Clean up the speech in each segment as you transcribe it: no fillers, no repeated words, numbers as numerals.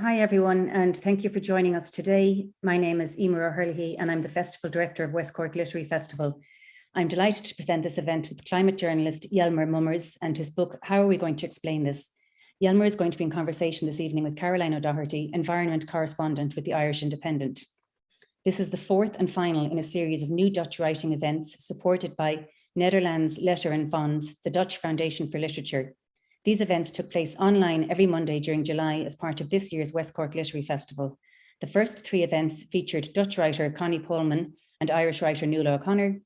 Hi everyone, and thank you for joining us today. My name is Emer O'Hurley and I'm the Festival Director of West Cork Literary Festival. I'm delighted to present this event with climate journalist Jelmer Mommers and his book, How Are We Going to Explain This? Jelmer is going to be in conversation this evening with Caroline O'Doherty, environment correspondent with the Irish Independent. This is the fourth and final in a series of new Dutch writing events supported by Netherlands Letter and Fonds, the Dutch Foundation for Literature. These events took place online every Monday during July as part of this year's West Cork Literary Festival. The first three events featured Dutch writer Connie Pullman and Irish writer Nuala O'Connor,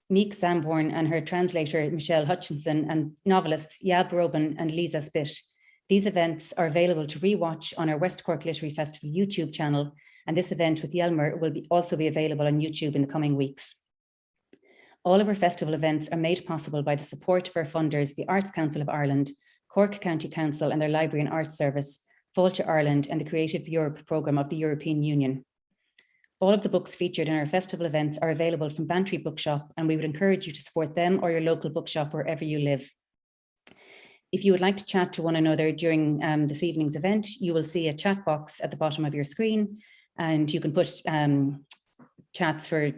Meek Zamborn and her translator Michelle Hutchinson, and novelists Yab Robin and Lisa Spitt. These events are available to rewatch on our West Cork Literary Festival YouTube channel, and this event with Jelmer will also be available on YouTube in the coming weeks. All of our festival events are made possible by the support of our funders, the Arts Council of Ireland, Cork County Council and their Library and Arts Service, Fáilte Ireland and the Creative Europe programme of the European Union. All of the books featured in our festival events are available from Bantry Bookshop, and we would encourage you to support them or your local bookshop wherever you live. If you would like to chat to one another during this evening's event, you will see a chat box at the bottom of your screen, and you can put chats for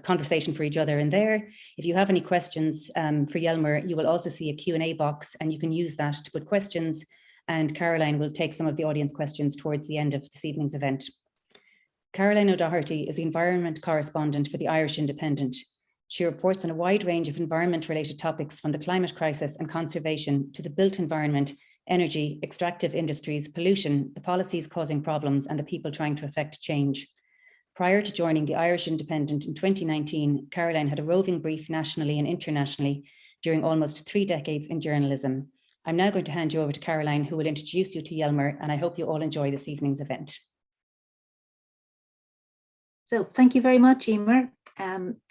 conversation for each other in there. If you have any questions for Jelmer, you will also see a Q&A box, and you can use that to put questions, and Caroline will take some of the audience questions towards the end of this evening's event. Caroline O'Doherty is the environment correspondent for the Irish Independent. She reports on a wide range of environment-related topics, from the climate crisis and conservation to the built environment, energy, extractive industries, pollution, the policies causing problems, and the people trying to effect change. Prior to joining the Irish Independent in 2019, Caroline had a roving brief nationally and internationally during almost 3 decades in journalism. I'm now going to hand you over to Caroline, who will introduce you to Jelmer, and I hope you all enjoy this evening's event. So thank you very much, Emer.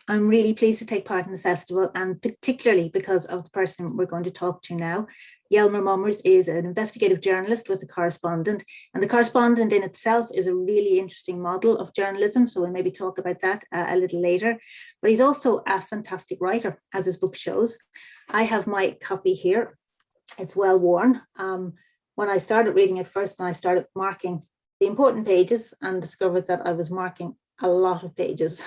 I'm really pleased to take part in the festival, and particularly because of the person we're going to talk to now. Jelmer Mommers is an investigative journalist with The Correspondent, and The Correspondent in itself is a really interesting model of journalism, so we'll maybe talk about that a little later. But he's also a fantastic writer, as his book shows. I have my copy here. It's well worn. When I started reading it first, when I started marking the important pages and discovered that I was marking a lot of pages.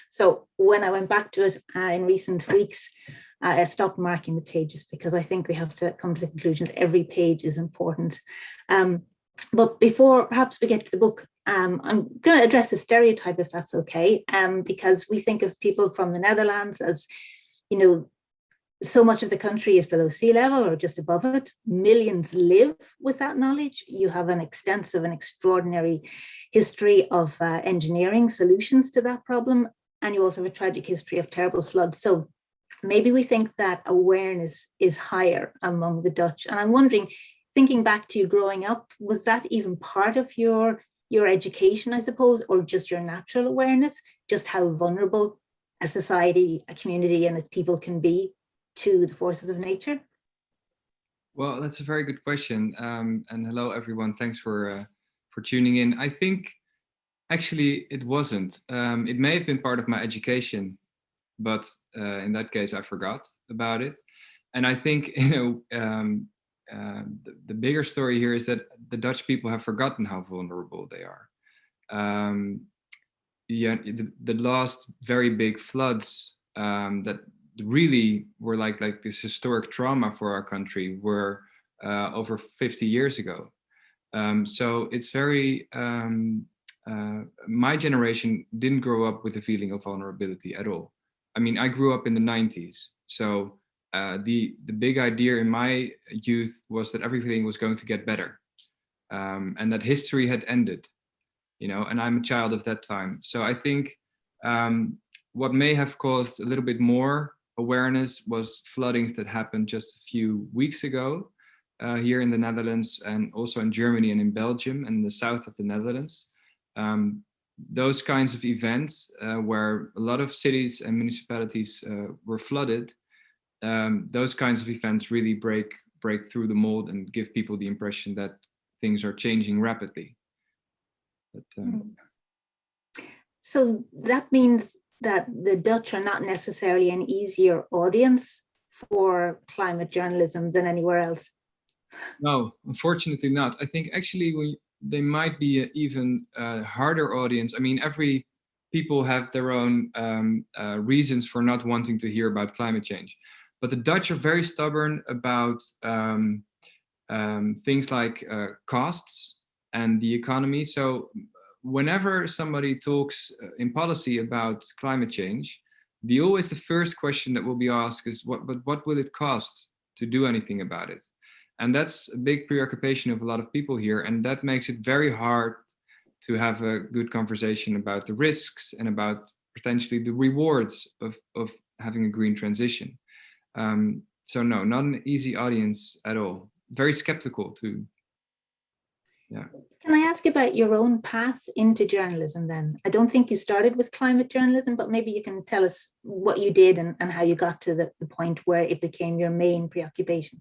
So when I went back to it in recent weeks, I stopped marking the pages because I think we have to come to the conclusion that every page is important. But before perhaps we get to the book, I'm going to address a stereotype, if that's okay, because we think of people from the Netherlands as, you know, so much of the country is below sea level or just above it. Millions live with that knowledge. You have an extensive and extraordinary history of engineering solutions to that problem. And you also have a tragic history of terrible floods. So maybe we think that awareness is higher among the Dutch. And I'm wondering, thinking back to you growing up, was that even part of your education, I suppose, or just your natural awareness, just how vulnerable a society, a community, and people can be to the forces of nature? Well, that's a very good question. And hello, everyone. Thanks for tuning in. I think actually it wasn't. It may have been part of my education, but in that case, I forgot about it. And I think, you know, the bigger story here is that the Dutch people have forgotten how vulnerable they are. Yeah, the last very big floods that really were like this historic trauma for our country were over 50 years ago. So it's very, my generation didn't grow up with a feeling of vulnerability at all. I mean, I grew up in the 90s. So the big idea in my youth was that everything was going to get better, and that history had ended, you know, and I'm a child of that time. So I think what may have caused a little bit more awareness was floodings that happened just a few weeks ago here in the Netherlands, and also in Germany and in Belgium and in the south of the Netherlands. Those kinds of events where a lot of cities and municipalities were flooded, those kinds of events really break through the mold and give people the impression that things are changing rapidly. But, so that means that the Dutch are not necessarily an easier audience for climate journalism than anywhere else? No, unfortunately not. I think actually they might be an even harder audience. I mean, every people have their own reasons for not wanting to hear about climate change. But the Dutch are very stubborn about things like costs and the economy. So whenever somebody talks in policy about climate change, the first question that will be asked is, what will it cost to do anything about it? And that's a big preoccupation of a lot of people here. And that makes it very hard to have a good conversation about the risks and about potentially the rewards of having a green transition. So no, not an easy audience at all. Very skeptical too. Yeah. Can I ask about your own path into journalism then? I don't think you started with climate journalism, but maybe you can tell us what you did and how you got to the point where it became your main preoccupation.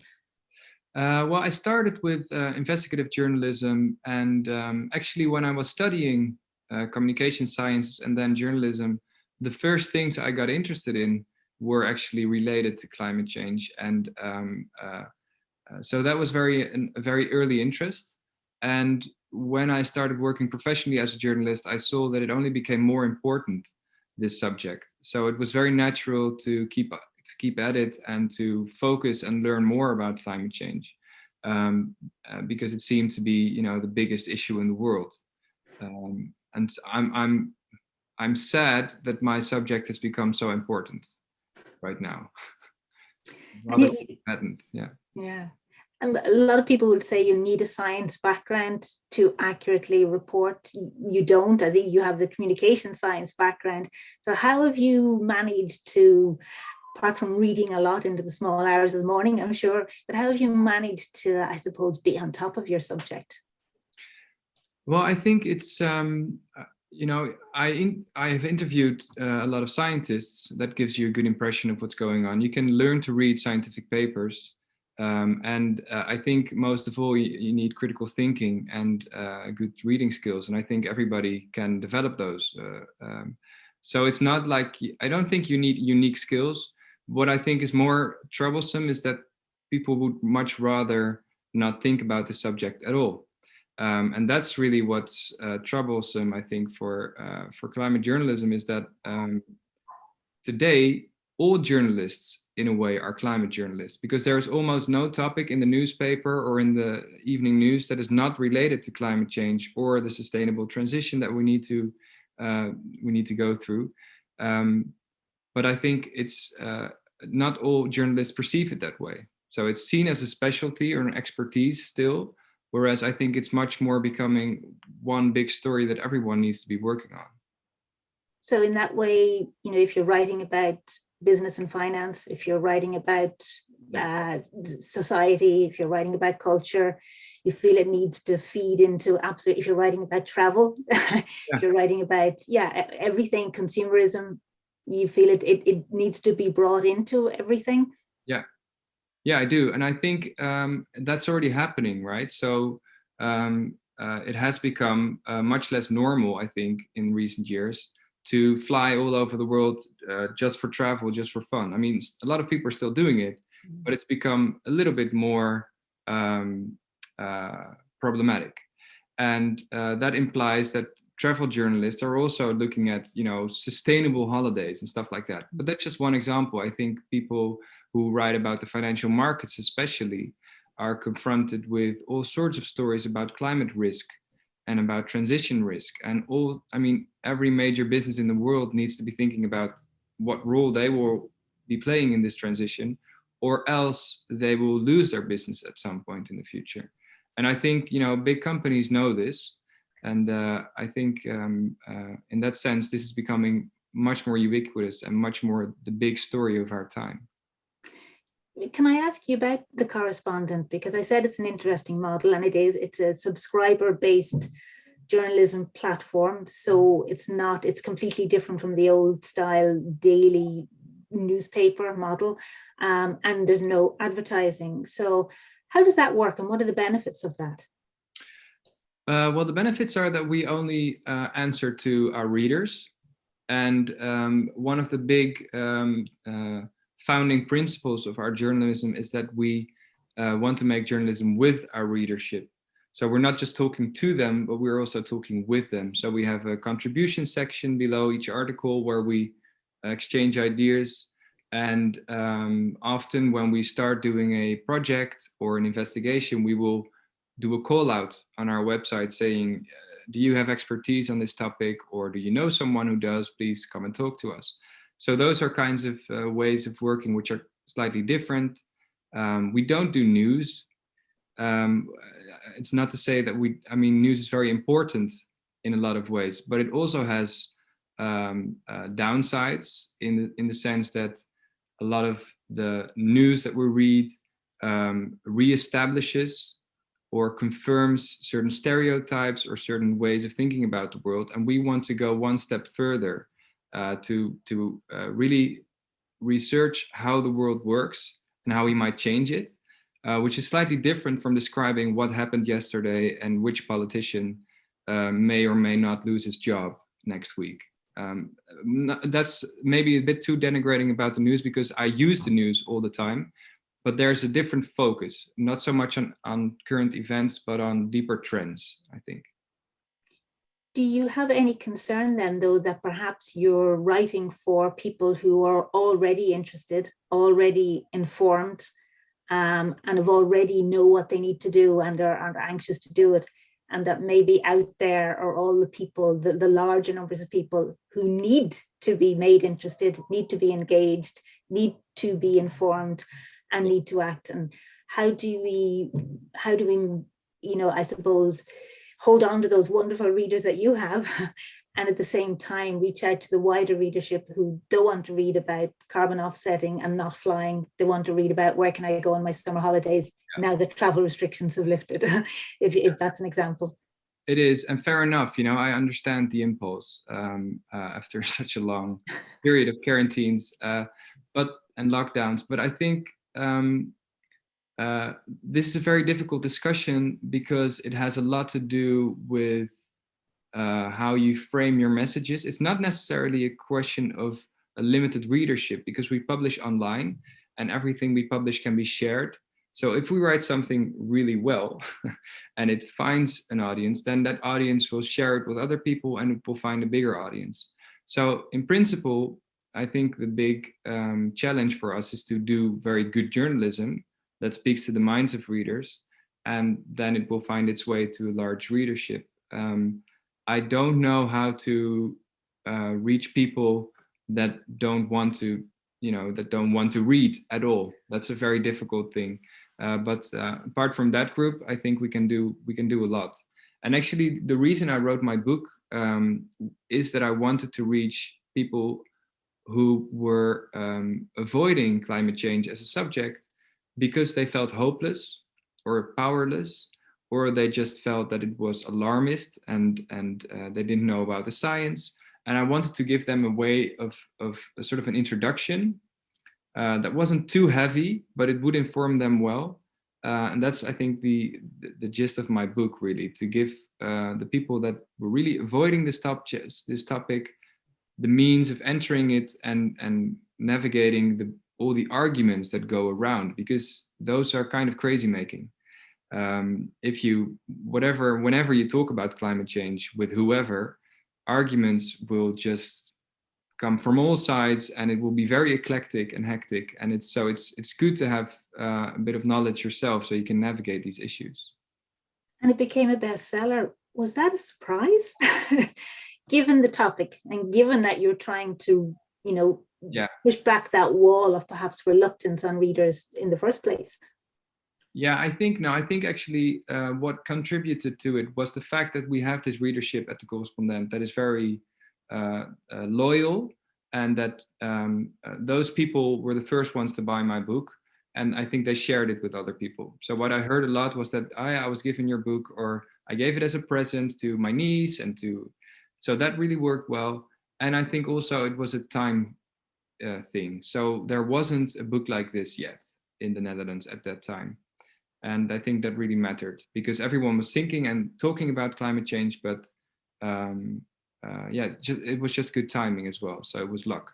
Well, I started with investigative journalism, and actually when I was studying communication sciences and then journalism, the first things I got interested in were actually related to climate change. And so that was a very early interest. And when I started working professionally as a journalist, I saw that it only became more important, this subject. So it was very natural to keep at it and to focus and learn more about climate change, because it seemed to be, the biggest issue in the world. And I'm sad that my subject has become so important right now. Yeah. Yeah. And a lot of people would say you need a science background to accurately report. You don't. I think you have the communication science background. So how have you managed to, apart from reading a lot into the small hours of the morning, I'm sure, but how have you managed to, I suppose, be on top of your subject? Well, I think it's, I have interviewed a lot of scientists. That gives you a good impression of what's going on. You can learn to read scientific papers. And I think most of all, you need critical thinking and good reading skills. And I think everybody can develop those. So it's not like, I don't think you need unique skills. What I think is more troublesome is that people would much rather not think about the subject at all. And that's really what's troublesome, I think, for climate journalism, is that today, all journalists, in a way, are climate journalists, because there is almost no topic in the newspaper or in the evening news that is not related to climate change or the sustainable transition that we need to go through. But I think it's not all journalists perceive it that way. So it's seen as a specialty or an expertise still, whereas I think it's much more becoming one big story that everyone needs to be working on. So in that way, if you're writing about business and finance, if you're writing about society, if you're writing about culture, you feel it needs to feed into if you're writing about travel, if you're writing about, everything, consumerism, you feel it needs to be brought into everything. Yeah, I do. And I think that's already happening, right? So it has become much less normal, I think, in recent years, to fly all over the world just for travel, just for fun. I mean, a lot of people are still doing it, but it's become a little bit more problematic. And that implies that travel journalists are also looking at, sustainable holidays and stuff like that. But that's just one example. I think people who write about the financial markets especially are confronted with all sorts of stories about climate risk and about transition risk, and every major business in the world needs to be thinking about what role they will be playing in this transition, or else they will lose their business at some point in the future. And I think, big companies know this. And I think in that sense, this is becoming much more ubiquitous and much more the big story of our time. Can I ask you about the correspondent? Because I said it's an interesting model, and it's a subscriber-based journalism platform. So it's completely different from the old style daily newspaper model, and there's no advertising. So how does that work, and what are the benefits of that? Well, the benefits are that we only answer to our readers. And one of the big founding principles of our journalism is that we want to make journalism with our readership. So we're not just talking to them, but we're also talking with them. So we have a contribution section below each article where we exchange ideas. And often when we start doing a project or an investigation, we will do a call out on our website saying, do you have expertise on this topic, or do you know someone who does? Please come and talk to us. So those are kinds of ways of working which are slightly different. We don't do news. It's not to say that news is very important in a lot of ways, but it also has downsides in the sense that a lot of the news that we read reestablishes or confirms certain stereotypes or certain ways of thinking about the world. And we want to go one step further to really research how the world works and how we might change it, which is slightly different from describing what happened yesterday and which politician may or may not lose his job next week. That's maybe a bit too denigrating about the news, because I use the news all the time, but there's a different focus, not so much on current events, but on deeper trends, I think. Do you have any concern then, though, that perhaps you're writing for people who are already interested, already informed, and have already know what they need to do and are anxious to do it, and that maybe out there are all the people, the larger numbers of people who need to be made interested, need to be engaged, need to be informed, and need to act? And how do we, I suppose, hold on to those wonderful readers that you have, and at the same time reach out to the wider readership who don't want to read about carbon offsetting and not flying? They want to read about where can I go on my summer holidays now that travel restrictions have lifted, if that's an example. It is, and fair enough. I understand the impulse after such a long period of quarantines and lockdowns. But I think this is a very difficult discussion because it has a lot to do with how you frame your messages. It's not necessarily a question of a limited readership, because we publish online and everything we publish can be shared. So if we write something really well and it finds an audience, then that audience will share it with other people and it will find a bigger audience. So in principle, I think the big challenge for us is to do very good journalism that speaks to the minds of readers, and then it will find its way to a large readership. I don't know how to reach people that don't want to read at all. That's a very difficult thing. But apart from that group, I think we can do a lot. And actually, the reason I wrote my book is that I wanted to reach people who were avoiding climate change as a subject because they felt hopeless or powerless, or they just felt that it was alarmist and they didn't know about the science. And I wanted to give them a way of a sort of an introduction that wasn't too heavy, but it would inform them well. And that's, I think, the gist of my book, really, to give the people that were really avoiding this topic the means of entering it and navigating all the arguments that go around, because those are kind of crazy making. Whenever you talk about climate change with whoever, arguments will just come from all sides, and it will be very eclectic and hectic. And it's good to have a bit of knowledge yourself so you can navigate these issues. And it became a bestseller. Was that a surprise? Given the topic and given that you're trying to, push back that wall of perhaps reluctance on readers in the first place? Yeah, I think actually what contributed to it was the fact that we have this readership at the Correspondent that is very loyal, and that those people were the first ones to buy my book, and I think they shared it with other people. So what I heard a lot was that I was given your book, or I gave it as a present to my niece, so that really worked well. And I think also it was a time thing. So there wasn't a book like this yet in the Netherlands at that time. And I think that really mattered because everyone was thinking and talking about climate change, but it was just good timing as well. So it was luck.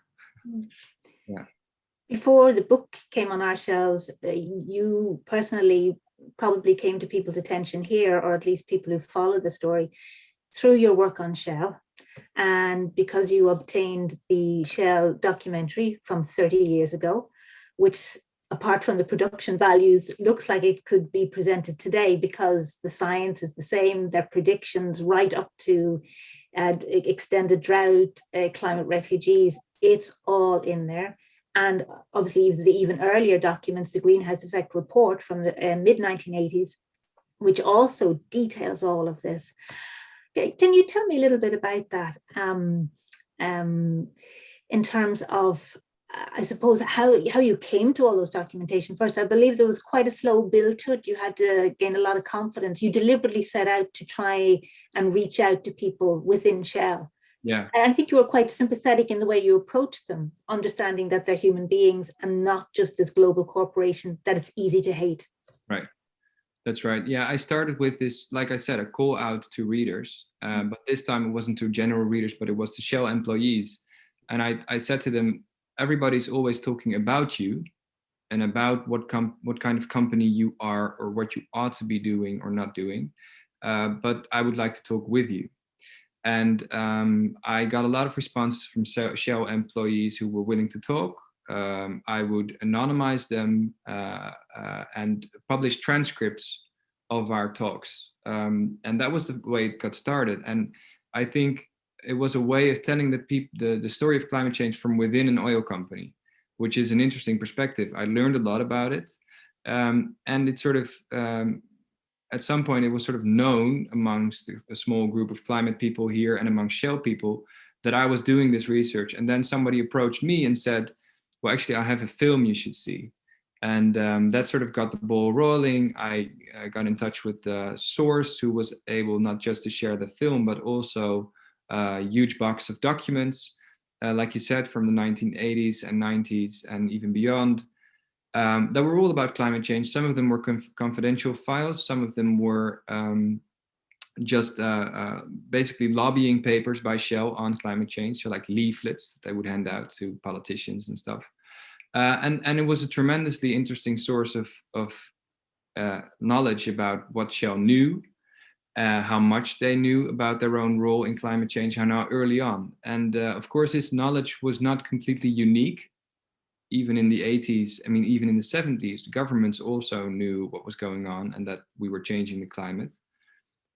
Yeah. Before the book came on our shelves, you personally probably came to people's attention here, or at least people who follow the story, through your work on Shell. And because you obtained the Shell documentary from 30 years ago, which, apart from the production values, looks like it could be presented today because the science is the same, their predictions right up to extended drought, climate refugees, it's all in there. And obviously the even earlier documents, the Greenhouse Effect Report from the mid-1980s, which also details all of this. Okay, can you tell me a little bit about that in terms of, I suppose, how you came to all those documentation first? I believe there was quite a slow build to it. You had to gain a lot of confidence. You deliberately set out to try and reach out to people within Shell. Yeah. And I think you were quite sympathetic in the way you approached them, understanding that they're human beings and not just this global corporation that it's easy to hate. Right. That's right. Yeah, I started with this, like I said, a call out to readers. But this time it wasn't to general readers, but it was to Shell employees. And I said to them, everybody's always talking about you and about what kind of company you are or what you ought to be doing or not doing. But I would like to talk with you. And I got a lot of responses from Shell employees who were willing to talk. I would anonymize them and publish transcripts of our talks. And that was the way it got started. And I think it was a way of telling the story of climate change from within an oil company, which is an interesting perspective. I learned a lot about it. And it sort of, at some point, it was sort of known amongst a small group of climate people here and among Shell people that I was doing this research. And then somebody approached me and said, well, actually, I have a film you should see. And that sort of got the ball rolling. I got in touch with the source, who was able not just to share the film, but also a huge box of documents, like you said, from the 1980s and 90s and even beyond, that were all about climate change. Some of them were confidential files. Some of them were just basically lobbying papers by Shell on climate change, so like leaflets that they would hand out to politicians and stuff. And it was a tremendously interesting source of knowledge about what Shell knew, how much they knew about their own role in climate change, how now early on. And of course, this knowledge was not completely unique. Even in the 80s, I mean, even in the 70s, governments also knew what was going on and that we were changing the climate.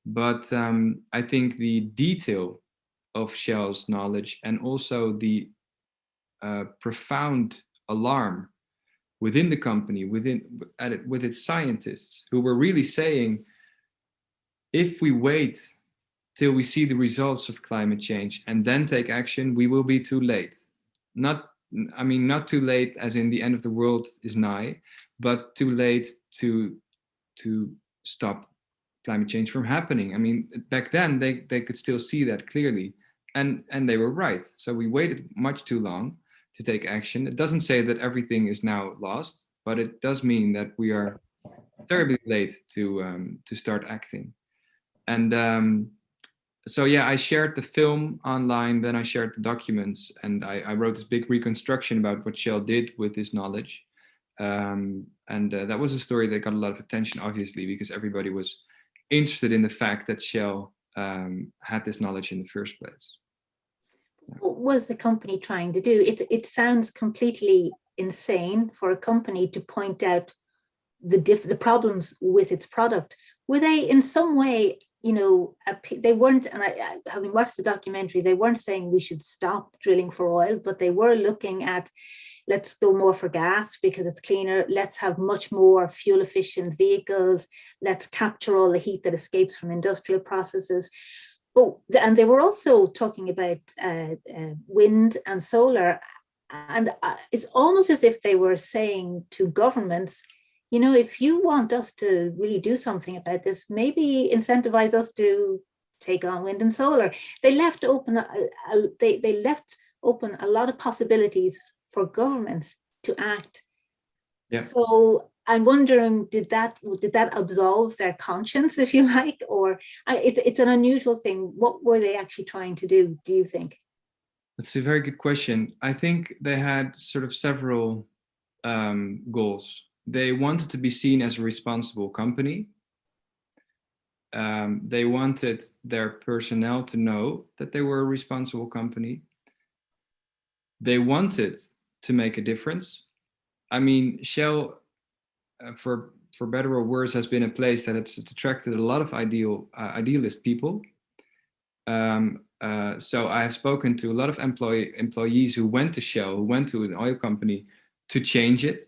But I think the detail of Shell's knowledge and also the profound alarm within the company, with its scientists, who were really saying, if we wait till we see the results of climate change and then take action, we will be too late. Not too late as in the end of the world is nigh, but too late to stop climate change from happening. I mean, back then they could still see that clearly, and they were right. So we waited much too long to take action. It doesn't say that everything is now lost, but it does mean that we are terribly late to start acting. And so yeah, I shared the film online, then I shared the documents, and I wrote this big reconstruction about what Shell did with this knowledge. And that was a story that got a lot of attention, obviously, because everybody was interested in the fact that Shell had this knowledge in the first place. What was the company trying to do? It sounds completely insane for a company to point out the problems with its product. Were they in some way, they weren't, and having watched the documentary, they weren't saying we should stop drilling for oil, but they were looking at, let's go more for gas because it's cleaner. Let's have much more fuel efficient vehicles. Let's capture all the heat that escapes from industrial processes. And they were also talking about wind and solar. And it's almost as if they were saying to governments, if you want us to really do something about this, maybe incentivize us to take on wind and solar. They left open a lot of possibilities for governments to act. Yeah. So I'm wondering, did that absolve their conscience, if you like, or it's an unusual thing. What were they actually trying to do you think? That's a very good question. I think they had sort of several goals. they wanted to be seen as a responsible company. They wanted their personnel to know that they were a responsible company. They wanted to make a difference. I mean, Shell, for better or worse, has been a place that it's attracted a lot of idealist people. So I have spoken to a lot of employees who went to Shell, who went to an oil company to change it.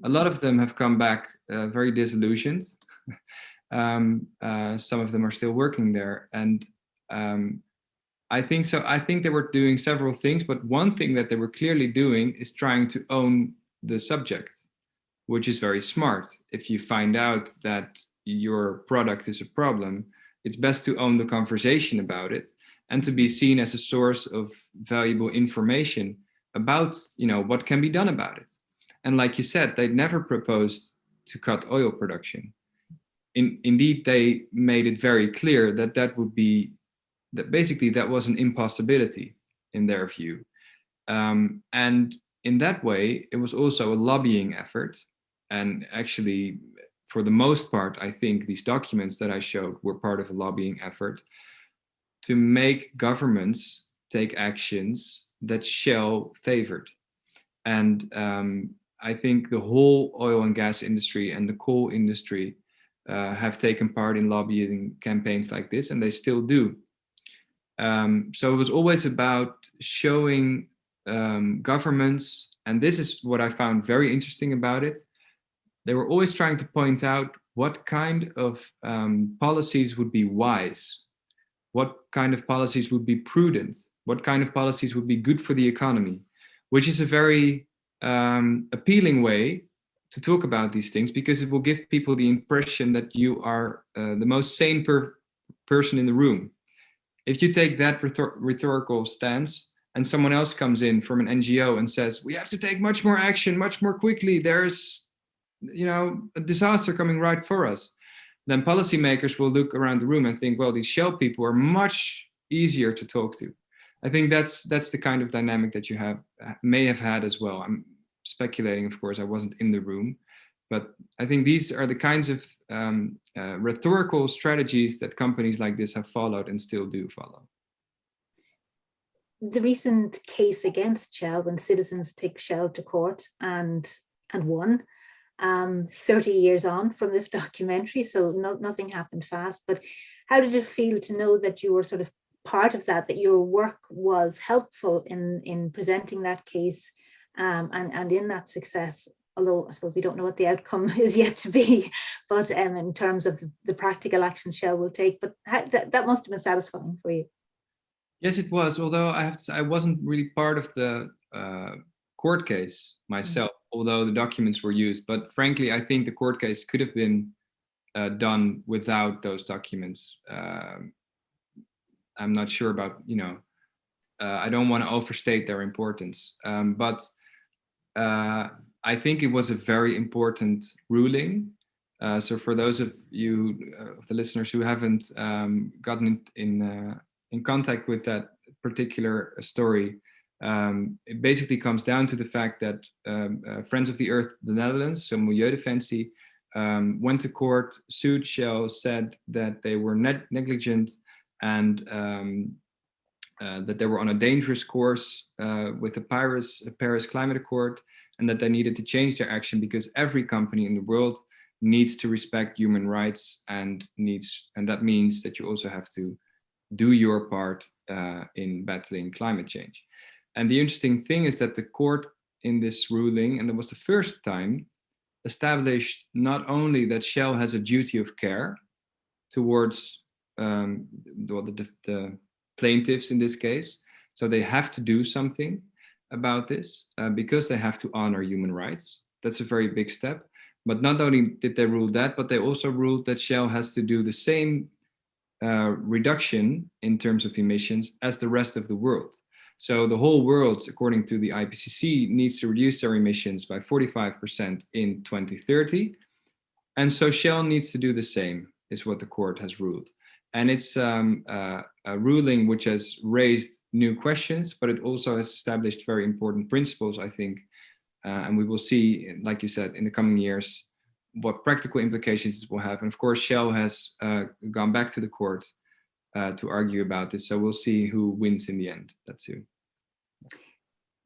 A lot of them have come back very disillusioned. Some of them are still working there, and I think so. I think they were doing several things, but one thing that they were clearly doing is trying to own the subject, which is very smart. If you find out that your product is a problem, it's best to own the conversation about it and to be seen as a source of valuable information about, what can be done about it. And like you said, they never proposed to cut oil production. Indeed, they made it very clear that basically that was an impossibility in their view. And in that way, it was also a lobbying effort. And actually, for the most part, I think these documents that I showed were part of a lobbying effort to make governments take actions that Shell favored. And I think the whole oil and gas industry and the coal industry have taken part in lobbying campaigns like this, and they still do. So it was always about showing governments, and this is what I found very interesting about it. They were always trying to point out what kind of policies would be wise, what kind of policies would be prudent, what kind of policies would be good for the economy, which is a very appealing way to talk about these things, because it will give people the impression that you are the most sane person in the room. If you take that rhetorical stance and someone else comes in from an NGO and says, we have to take much more action, much more quickly, there's a disaster coming right for us, then policymakers will look around the room and think, well, these Shell people are much easier to talk to. I think that's the kind of dynamic that you may have had as well. I'm speculating, of course, I wasn't in the room, but I think these are the kinds of rhetorical strategies that companies like this have followed and still do follow. The recent case against Shell, when citizens take Shell to court and won, 30 years on from this documentary, so nothing happened fast. But how did it feel to know that you were sort of part of that your work was helpful in presenting that case and in that success? Although I suppose we don't know what the outcome is yet to be, but in terms of the practical action Shell will take, but that must have been satisfying for you. Yes, it was. Although I have to say, I wasn't really part of the court case myself, although the documents were used. But frankly, I think the court case could have been done without those documents. I'm not sure about, I don't want to overstate their importance, but I think it was a very important ruling. So for those of you, the listeners who haven't gotten in contact with that particular story, it basically comes down to the fact that Friends of the Earth, the Netherlands, so Milieudefensie, went to court, sued Shell, said that they were negligent and that they were on a dangerous course with the Paris Climate Accord, and that they needed to change their action because every company in the world needs to respect human rights and that means that you also have to do your part in battling climate change. And the interesting thing is that the court in this ruling, and that was the first time, established not only that Shell has a duty of care towards the plaintiffs in this case, so they have to do something about this because they have to honor human rights. That's a very big step. But not only did they rule that, but they also ruled that Shell has to do the same reduction in terms of emissions as the rest of the world. So the whole world, according to the IPCC, needs to reduce their emissions by 45% in 2030. And so Shell needs to do the same, is what the court has ruled. And it's a ruling which has raised new questions, but it also has established very important principles, I think, And we will see, like you said, in the coming years, what practical implications it will have. And of course, Shell has gone back to the court to argue about this. So we'll see who wins in the end. That's it.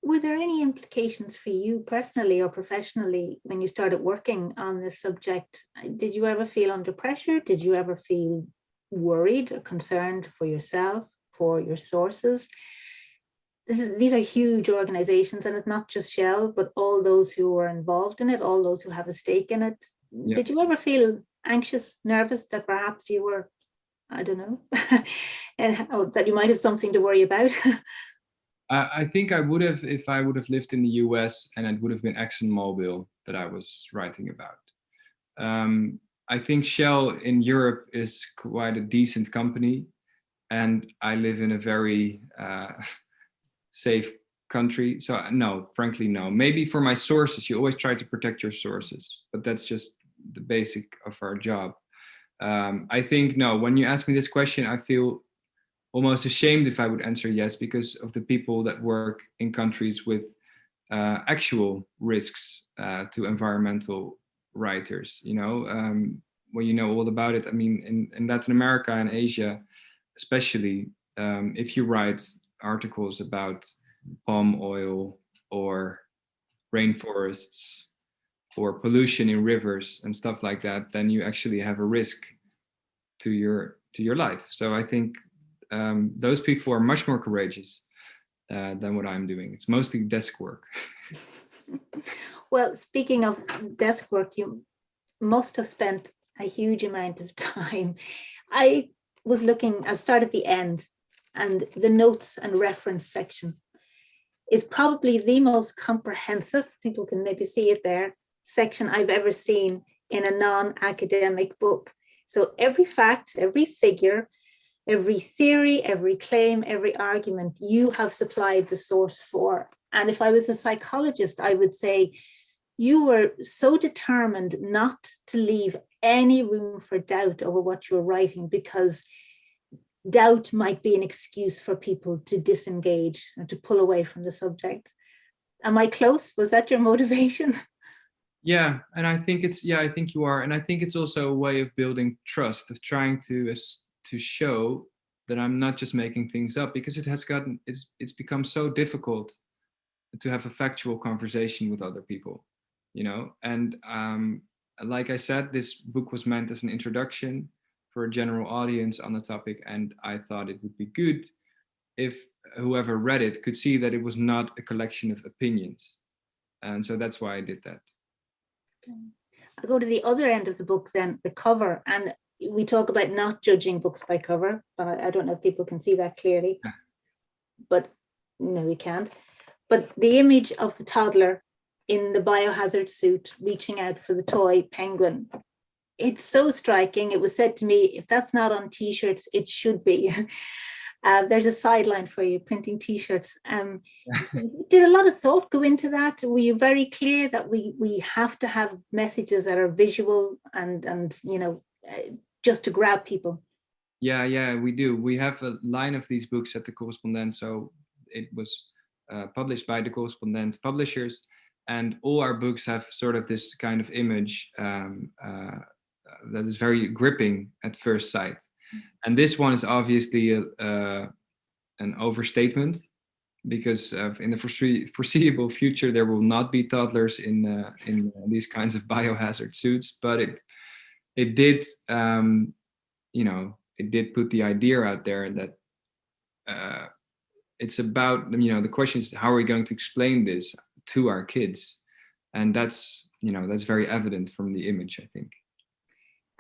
Were there any implications for you personally or professionally when you started working on this subject? Did you ever feel under pressure? Did you ever feel worried or concerned for yourself, for your sources? These are huge organizations, and it's not just Shell, but all those who are involved in it, all those who have a stake in it. Yeah. Did you ever feel anxious, nervous that perhaps you were, I don't know, or that you might have something to worry about? I think I would have if I would have lived in the US and it would have been ExxonMobil that I was writing about. I think Shell in Europe is quite a decent company, and I live in a very safe country. So no, frankly, no. Maybe for my sources, you always try to protect your sources, but that's just the basic of our job. I think, no, when you ask me this question, I feel almost ashamed if I would answer yes, because of the people that work in countries with actual risks to environmental writers, you know, well, you know all about it. I mean, in Latin America and Asia, especially, if you write articles about palm oil or rainforests or pollution in rivers and stuff like that, then you actually have a risk to your life. So I think those people are much more courageous than what I'm doing. It's mostly desk work. Well, speaking of desk work, you must have spent a huge amount of time. I was looking, I'll start at the end, and the notes and reference section is probably the most comprehensive, people can maybe see it there, section I've ever seen in a non-academic book. So every fact, every figure, every theory, every claim, every argument, you have supplied the source for. And if I was a psychologist, I would say you were so determined not to leave any room for doubt over what you're writing, because doubt might be an excuse for people to disengage or to pull away from the subject. Am I close? Was that your motivation? Yeah, and I think I think you are. And I think it's also a way of building trust, of trying to show that I'm not just making things up, because it's become so difficult to have a factual conversation with other people, you know. And like I said, this book was meant as an introduction for a general audience on the topic, and I thought it would be good if whoever read it could see that it was not a collection of opinions. And so that's why I did that. I'll go to the other end of the book then, the cover. And we talk about not judging books by cover, but I don't know if people can see that clearly. Yeah. But no, we can't. But the image of the toddler in the biohazard suit reaching out for the toy penguin, it's so striking. It was said to me, if that's not on t-shirts, it should be. There's a sideline for you, printing t-shirts. Did a lot of thought go into that? Were you very clear that we have to have messages that are visual and you know, just to grab people? Yeah, we do. We have a line of these books at the Correspondent. So it was published by the Correspondent publishers, and all our books have sort of this kind of image that is very gripping at first sight. And this one is obviously an overstatement, because in the foreseeable future there will not be toddlers in these kinds of biohazard suits. But it did, you know, it did put the idea out there that it's about, you know, the question is, how are we going to explain this to our kids? And that's, you know, that's very evident from the image, I think.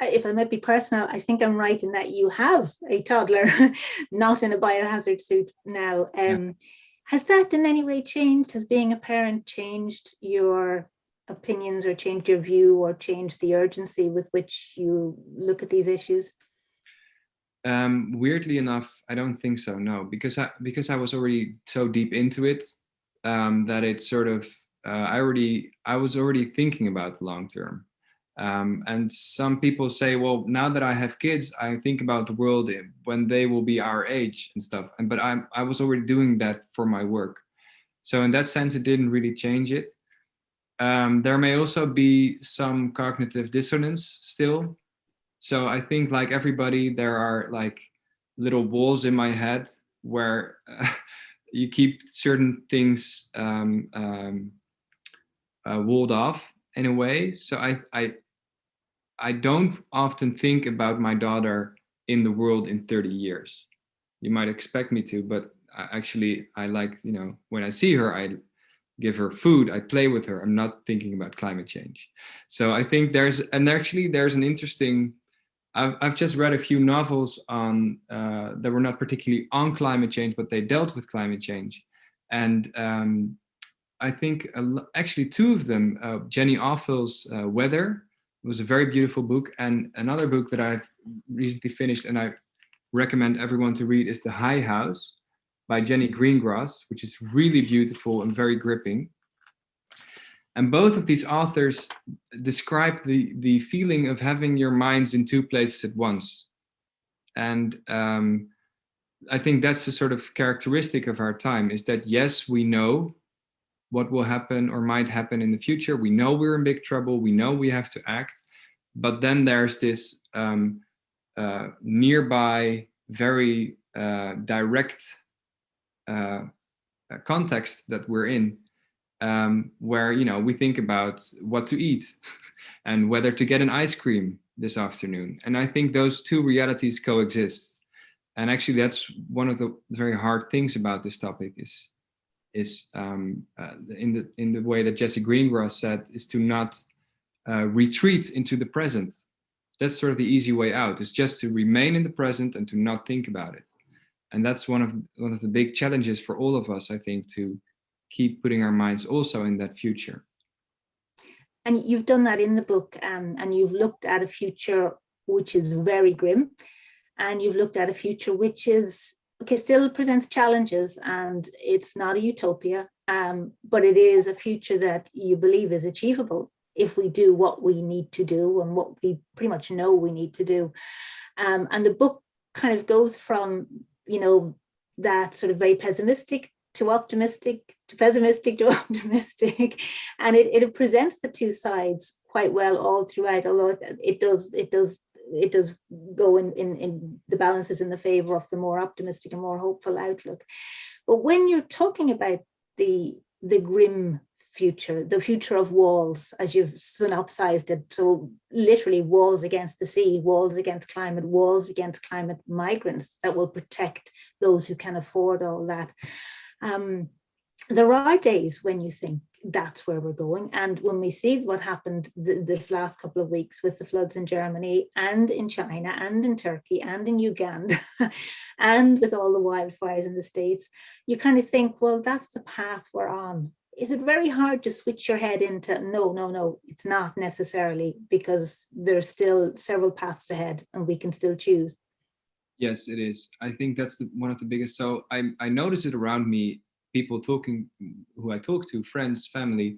If I might be personal, I think I'm right in that you have a toddler not in a biohazard suit now. Has that in any way changed? Has being a parent changed your opinions, or changed your view, or changed the urgency with which you look at these issues? Weirdly enough, I don't think so, no, because I was already so deep into it that it sort of, I was already thinking about the long term. And some people say, well, now that I have kids, I think about the world when they will be our age and stuff. But I was already doing that for my work. So in that sense, it didn't really change it. There may also be some cognitive dissonance still. So I think, like everybody, there are like little walls in my head where you keep certain things walled off in a way. So I don't often think about my daughter in the world in 30 years. You might expect me to, but I like, when I see her, I give her food, I play with her. I'm not thinking about climate change. So I think there's an interesting, I've just read a few novels on that were not particularly on climate change, but they dealt with climate change. And I think actually two of them, Jenny Offell's Weather was a very beautiful book. And another book that I've recently finished and I recommend everyone to read is The High House by Jenny Greengrass, which is really beautiful and very gripping. And both of these authors describe the feeling of having your minds in two places at once. And I think that's a sort of characteristic of our time, is that yes, we know what will happen or might happen in the future. We know we're in big trouble. We know we have to act. But then there's this nearby, very direct context that we're in, where we think about what to eat and whether to get an ice cream this afternoon. And I think those two realities coexist. And actually, that's one of the very hard things about this topic is in the way that Jesse Greengrass said, is to not retreat into the present. That's sort of the easy way out, is just to remain in the present and to not think about it. And that's one of the big challenges for all of us, I think, to keep putting our minds also in that future. And you've done that in the book, and you've looked at a future which is very grim, and you've looked at a future which is, okay, still presents challenges, and it's not a utopia, but it is a future that you believe is achievable if we do what we need to do and what we pretty much know we need to do. And the book kind of goes from, that sort of very pessimistic to optimistic, to pessimistic to optimistic, and it presents the two sides quite well all throughout, although it does go in the balances in the favor of the more optimistic and more hopeful outlook. But when you're talking about the grim future, the future of walls, as you've synopsized it, so literally walls against the sea, walls against climate migrants that will protect those who can afford all that. There are days when you think that's where we're going. And when we see what happened this last couple of weeks with the floods in Germany and in China and in Turkey and in Uganda and with all the wildfires in the States, you kind of think, well, that's the path we're on. Is it very hard to switch your head into, no, it's not necessarily, because there's still several paths ahead and we can still choose? Yes, it is. I think that's one of the biggest. So I notice it around me, people talking, who I talk to, friends, family,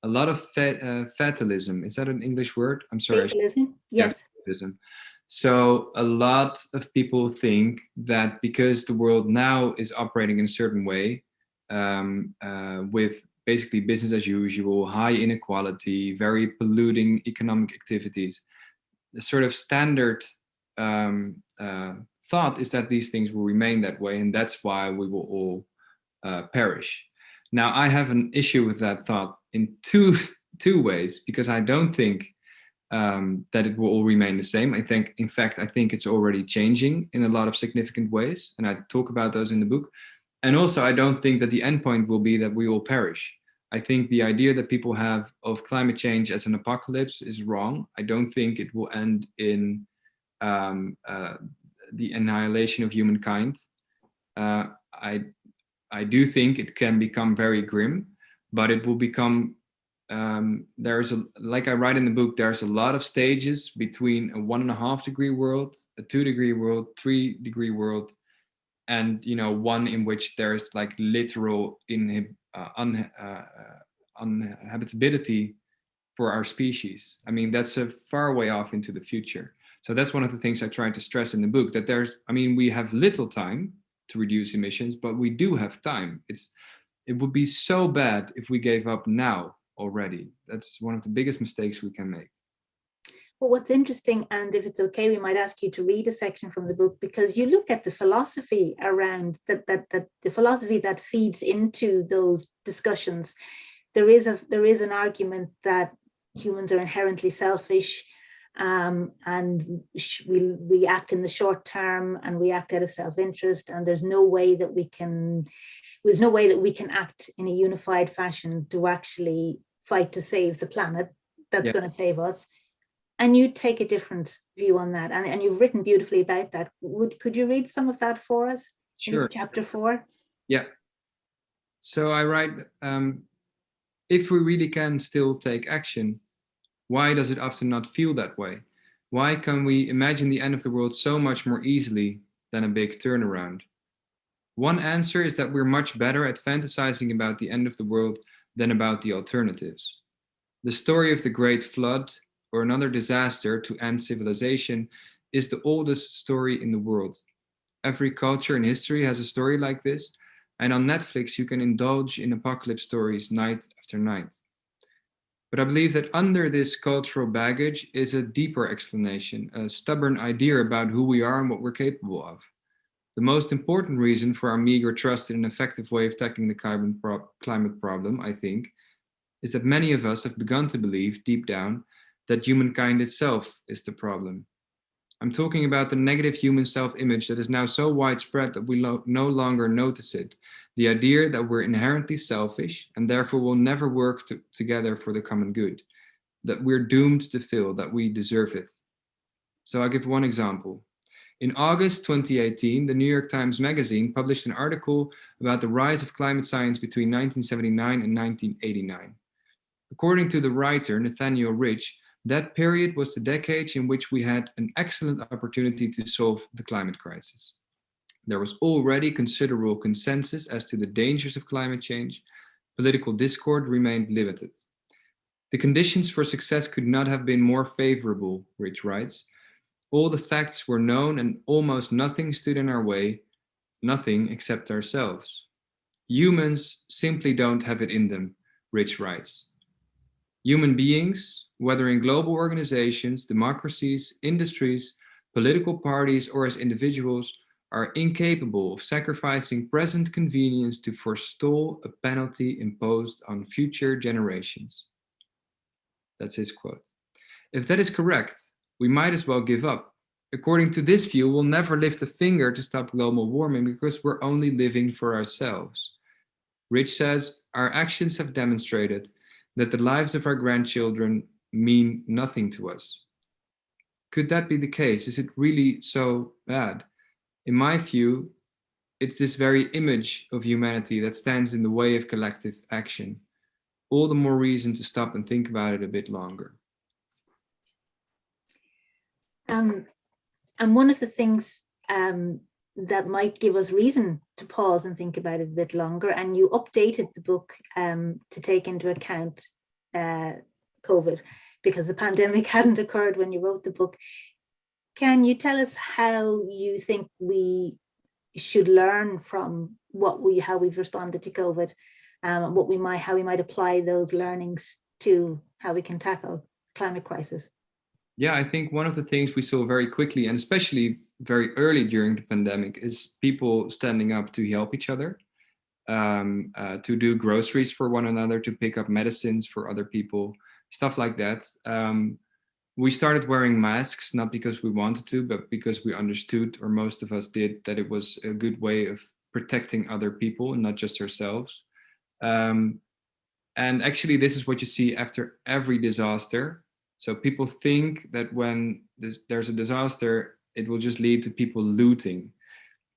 a lot of fatalism. Is that an English word? I'm sorry. Fatalism? Yes. Yeah, fatalism. So a lot of people think that because the world now is operating in a certain way, with basically business as usual, high inequality, very polluting economic activities, the sort of standard thought is that these things will remain that way, and that's why we will all perish. Now, I have an issue with that thought in two ways, because I don't think that it will all remain the same. In fact, I think it's already changing in a lot of significant ways, and I talk about those in the book. And also, I don't think that the endpoint will be that we will perish. I think the idea that people have of climate change as an apocalypse is wrong. I don't think it will end in the annihilation of humankind. I do think it can become very grim, but it will become, like I write in the book, there's a lot of stages between a 1.5 degree world, a 2 degree world, 3 degree world, and one in which there's like literal uninhabitability for our species. I mean, that's a far way off into the future. So that's one of the things I try to stress in the book, that we have little time to reduce emissions, but we do have time. It would be so bad if we gave up now. already. That's one of the biggest mistakes we can make. Well, what's interesting, and if it's okay, we might ask you to read a section from the book, because you look at the philosophy around that the philosophy that feeds into those discussions. There is an argument that humans are inherently selfish, and we act in the short term, and we act out of self-interest, and there's no way that we can act in a unified fashion to actually fight to save the planet that's going to save us. And you take a different view on that, and you've written beautifully about that. Could you read some of that for us? Sure. In chapter 4. Yeah. So I write, if we really can still take action, why does it often not feel that way? Why can we imagine the end of the world so much more easily than a big turnaround? One answer is that we're much better at fantasizing about the end of the world than about the alternatives. The story of the Great Flood or another disaster to end civilization is the oldest story in the world. Every culture in history has a story like this, and on Netflix you can indulge in apocalypse stories night after night. But I believe that under this cultural baggage is a deeper explanation, a stubborn idea about who we are and what we're capable of. The most important reason for our meager trust in an effective way of tackling the climate problem, I think, is that many of us have begun to believe deep down that humankind itself is the problem. I'm talking about the negative human self-image that is now so widespread that we no longer notice it. The idea that we're inherently selfish and therefore will never work together for the common good. That we're doomed to fail, that we deserve it. So I'll give one example. In August 2018, the New York Times Magazine published an article about the rise of climate science between 1979 and 1989. According to the writer, Nathaniel Rich, that period was the decade in which we had an excellent opportunity to solve the climate crisis. There was already considerable consensus as to the dangers of climate change. Political discord remained limited. The conditions for success could not have been more favorable, Rich writes. All the facts were known and almost nothing stood in our way, nothing except ourselves. Humans simply don't have it in them, Rich writes. Human beings, whether in global organizations, democracies, industries, political parties, or as individuals, are incapable of sacrificing present convenience to forestall a penalty imposed on future generations. That's his quote. If that is correct, we might as well give up. According to this view, we'll never lift a finger to stop global warming because we're only living for ourselves. Rich says, our actions have demonstrated that the lives of our grandchildren mean nothing to us. Could that be the case? Is it really so bad? In my view, it's this very image of humanity that stands in the way of collective action. All the more reason to stop and think about it a bit longer. And one of the things that might give us reason to pause and think about it a bit longer, and you updated the book to take into account COVID, because the pandemic hadn't occurred when you wrote the book. Can you tell us how you think we should learn from how we've responded to COVID, how we might apply those learnings to how we can tackle climate crisis? Yeah, I think one of the things we saw very quickly, and especially very early during the pandemic, is people standing up to help each other, to do groceries for one another, to pick up medicines for other people, stuff like that. We started wearing masks, not because we wanted to, but because we understood, or most of us did, that it was a good way of protecting other people and not just ourselves. And actually, this is what you see after every disaster. So people think that when there's a disaster, it will just lead to people looting.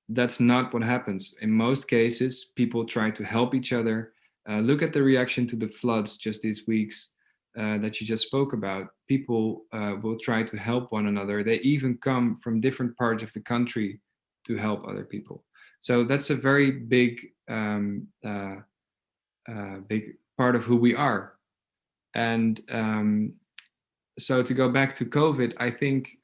That's not what happens. In most cases, people try to help each other. Look at the reaction to the floods just these weeks that you just spoke about. People will try to help one another. They even come from different parts of the country to help other people. So that's a very big, big part of who we are. And so to go back to COVID, I think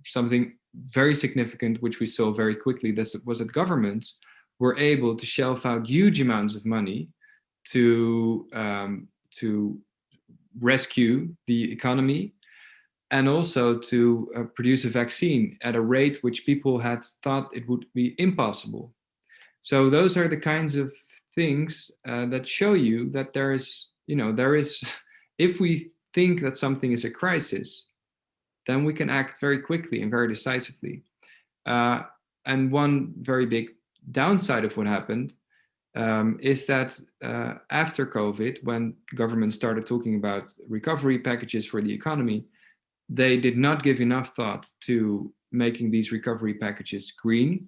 something very significant, which we saw very quickly, was that governments were able to shelf out huge amounts of money to rescue the economy, and also to produce a vaccine at a rate which people had thought it would be impossible. So those are the kinds of things that show you that there is, if we think that something is a crisis, then we can act very quickly and very decisively. And one very big downside of what happened is that after COVID, when governments started talking about recovery packages for the economy, they did not give enough thought to making these recovery packages green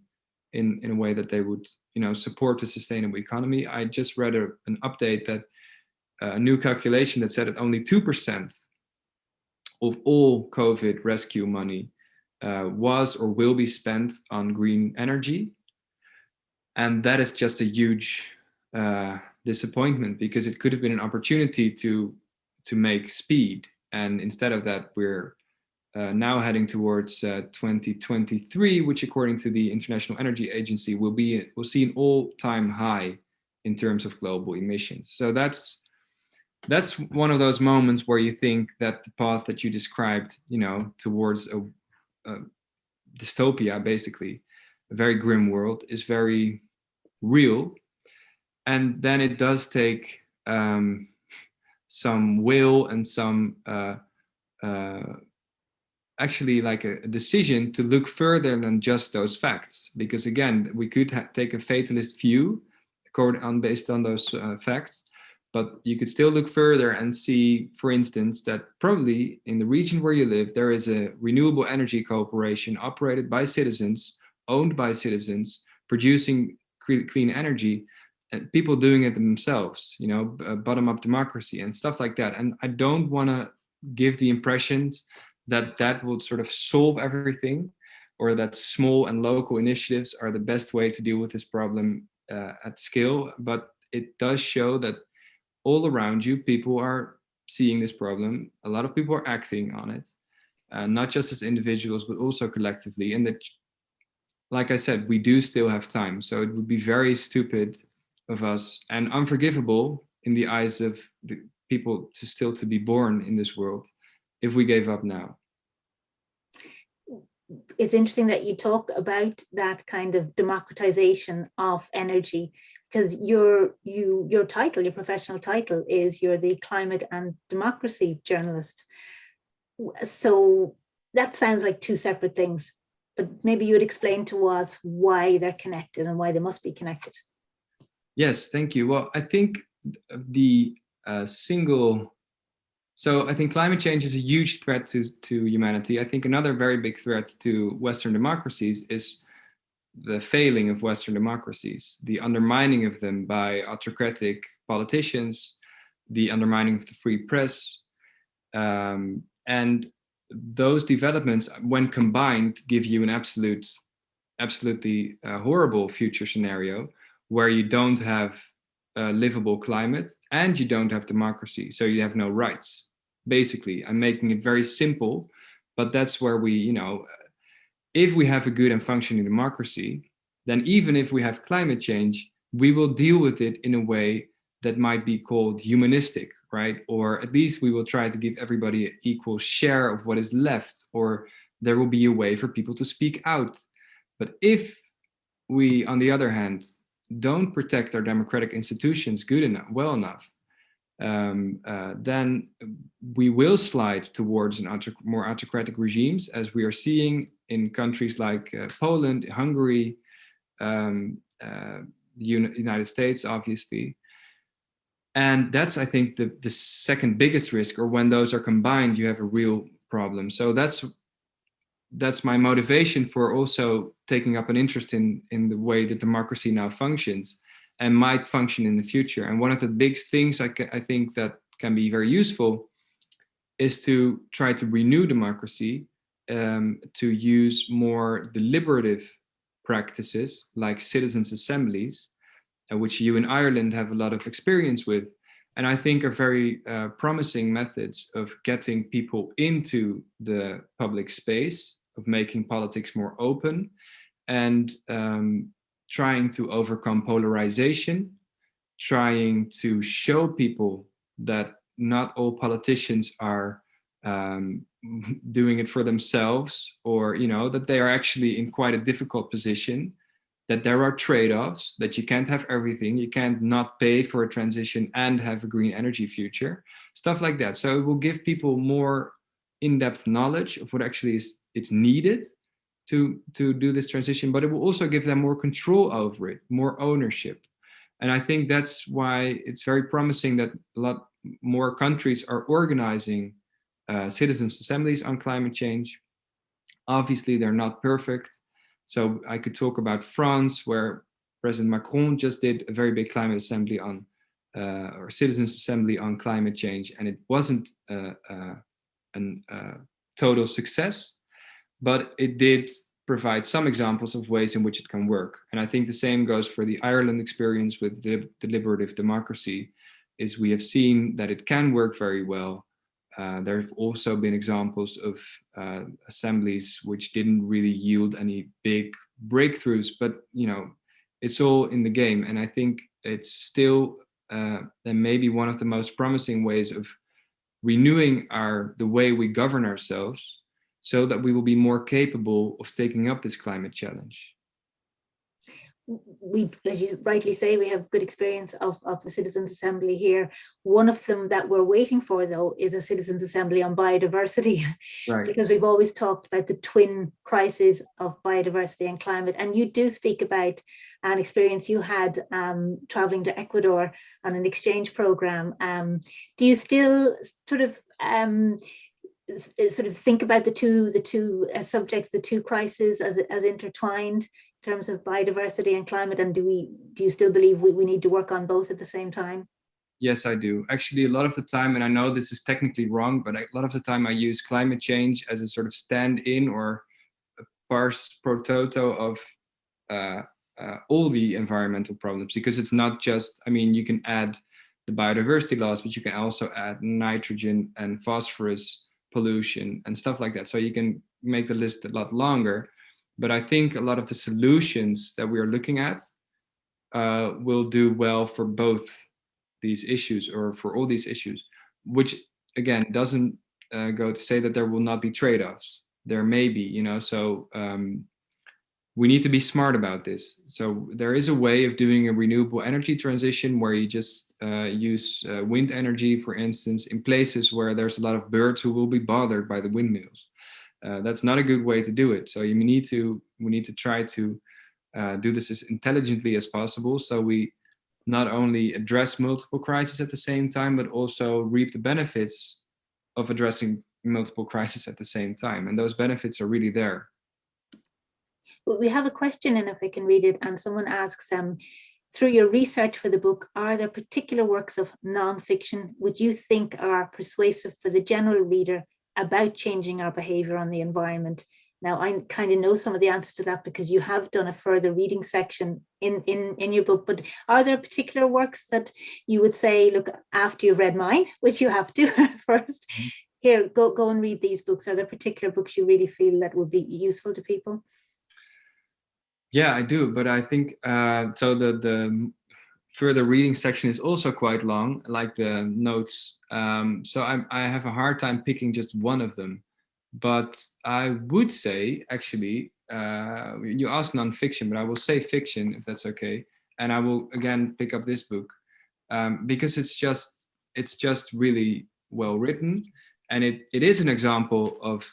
in a way that they would, support a sustainable economy. I just read an update that a new calculation that said that only 2% of all COVID rescue money was or will be spent on green energy. And that is just a huge disappointment, because it could have been an opportunity to make speed. And instead of that, we're now heading towards 2023, which according to the International Energy Agency will see an all-time high in terms of global emissions. So that's one of those moments where you think that the path that you described, towards a dystopia, basically, a very grim world, is very real. And then it does take some will and some actually like a decision to look further than just those facts. Because again, we could take a fatalist view based on those facts, but you could still look further and see, for instance, that probably in the region where you live, there is a renewable energy corporation operated by citizens, owned by citizens, producing clean energy, and people doing it themselves, bottom-up democracy and stuff like that. And I don't want to give the impressions that will sort of solve everything, or that small and local initiatives are the best way to deal with this problem at scale. But it does show that all around you, people are seeing this problem. A lot of people are acting on it, not just as individuals, but also collectively. And that, like I said, we do still have time. So it would be very stupid of us and unforgivable in the eyes of the people to be born in this world if we gave up now. It's interesting that you talk about that kind of democratization of energy, because your title, your professional title, is you're the climate and democracy journalist. So that sounds like two separate things, but maybe you would explain to us why they're connected and why they must be connected. Yes, thank you. Well, I think So I think climate change is a huge threat to humanity. I think another very big threat to Western democracies is the failing of Western democracies, the undermining of them by autocratic politicians, the undermining of the free press. And those developments, when combined, give you an absolutely horrible future scenario where you don't have a livable climate and you don't have democracy, so you have no rights. Basically, I'm making it very simple, but that's where we, if we have a good and functioning democracy, then even if we have climate change, we will deal with it in a way that might be called humanistic, right? Or at least we will try to give everybody an equal share of what is left, or there will be a way for people to speak out. But if we, on the other hand, don't protect our democratic institutions well enough, then we will slide towards more autocratic regimes, as we are seeing in countries like Poland, Hungary, the United States, obviously. And that's, I think, the second biggest risk, or when those are combined, you have a real problem. So that's my motivation for also taking up an interest in the way that democracy now functions and might function in the future. And one of the big things I think that can be very useful is to try to renew democracy, to use more deliberative practices like citizens' assemblies, which you in Ireland have a lot of experience with, and I think are very promising methods of getting people into the public space, of making politics more open, and trying to overcome polarization trying to show people that not all politicians are doing it for themselves, or, you know, that they are actually in quite a difficult position, that there are trade-offs, that you can't have everything. You can't not pay for a transition and have a green energy future, stuff like that. So it will give people more in-depth knowledge of what actually is it's needed to do this transition, but it will also give them more control over it, more ownership. And I think that's why it's very promising that a lot more countries are organizing citizens' assemblies on climate change. Obviously, they're not perfect. So I could talk about France, where President Macron just did a very big climate assembly on, or citizens' assembly on climate change, and it wasn't a total success, but it did provide some examples of ways in which it can work. And I think the same goes for the Ireland experience with deliberative democracy, is we have seen that it can work very well. There have also been examples of assemblies which didn't really yield any big breakthroughs, but, you know, it's all in the game. And I think it's still maybe one of the most promising ways of renewing the way we govern ourselves, so that we will be more capable of taking up this climate challenge. We, as you rightly say, we have good experience of the Citizens' Assembly here. One of them that we're waiting for, though, is a Citizens' Assembly on biodiversity, Right. Because we've always talked about the twin crises of biodiversity and climate. And you do speak about an experience you had traveling to Ecuador on an exchange program. Do you still sort of think about the two subjects, the two crises as intertwined in terms of biodiversity and climate? And do you still believe we need to work on both at the same time? Yes, I do. Actually, a lot of the time, and I know this is technically wrong, but a lot of the time I use climate change as a sort of stand-in or a pars pro toto of all the environmental problems, because it's not just, I mean, you can add the biodiversity loss, but you can also add nitrogen and phosphorus pollution and stuff like that. So you can make the list a lot longer. But I think a lot of the solutions that we are looking at will do well for both these issues, or for all these issues, which again doesn't go to say that there will not be trade-offs. There may be, you know, so we need to be smart about this. So there is a way of doing a renewable energy transition where you just use wind energy, for instance, in places where there's a lot of birds who will be bothered by the windmills. That's not a good way to do it. So we need to try to do this as intelligently as possible, so we not only address multiple crises at the same time, but also reap the benefits of addressing multiple crises at the same time. And those benefits are really there. Well, we have a question, and if I can read it, and someone asks, through your research for the book, are there particular works of non-fiction which you think are persuasive for the general reader about changing our behavior on the environment? Now, I kind of know some of the answer to that because you have done a further reading section in your book, but are there particular works that you would say, look, after you've read mine, which you have to first, here, go and read these books? Are there particular books you really feel that would be useful to people? Yeah, I do, but I think, so the further reading section is also quite long, like the notes. So I have a hard time picking just one of them. But I would say, actually, you asked nonfiction, but I will say fiction, if that's okay. And I will, again, pick up this book because it's just really well written. And it is an example of